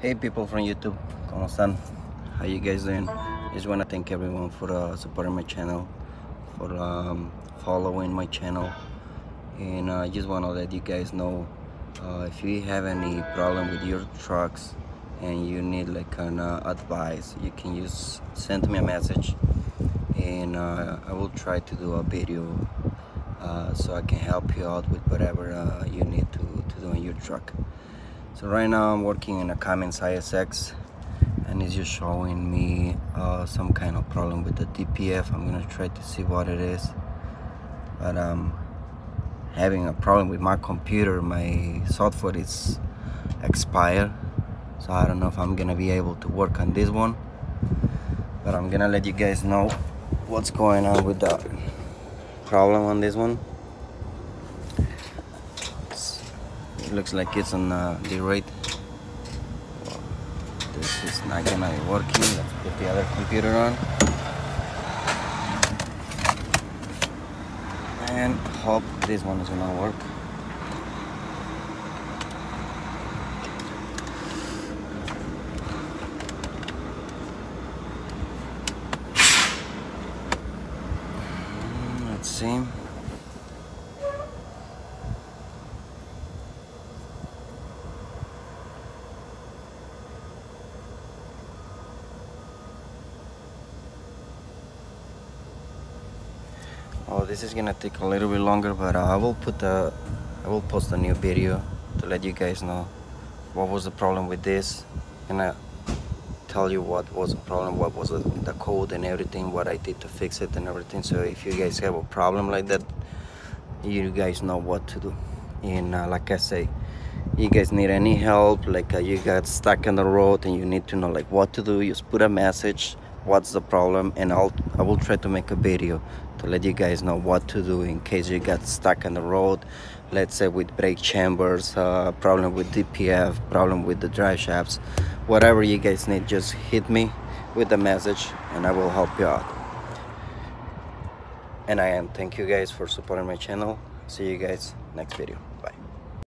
Hey people from YouTube, ¿cómo están? How you guys doing? Just want to thank everyone for supporting my channel, for following my channel, and I just want to let you guys know if you have any problem with your trucks and you need like an advice, you can just send me a message, and I will try to do a video so I can help you out with whatever you need to do in your truck. So right now I'm working in a Cummins ISX, and it's just showing me some kind of problem with the DPF. I'm gonna try to see what it is, but I'm having a problem with my computer. My software is expired, so I don't know if I'm gonna be able to work on this one, but I'm gonna let you guys know what's going on with the problem on this one. It looks like it's on the rate. This is not gonna be working. Let's put the other computer on and hope this one is gonna work. Let's see. Oh, this is gonna take a little bit longer, but I will post a new video to let you guys know what was the problem with this, and I tell you what was the problem, what was the code and everything, what I did to fix it and everything. So if you guys have a problem like that, you guys know what to do. And like I say, you guys need any help, like you got stuck on the road and you need to know like what to do, just put a message, what's the problem, and I will try to make a video to let you guys know what to do in case you got stuck on the road, let's say with brake chambers, problem with DPF, problem with the drive shafts, whatever you guys need, just hit me with the message and I will help you out. And thank you guys for supporting my channel. See you guys next video.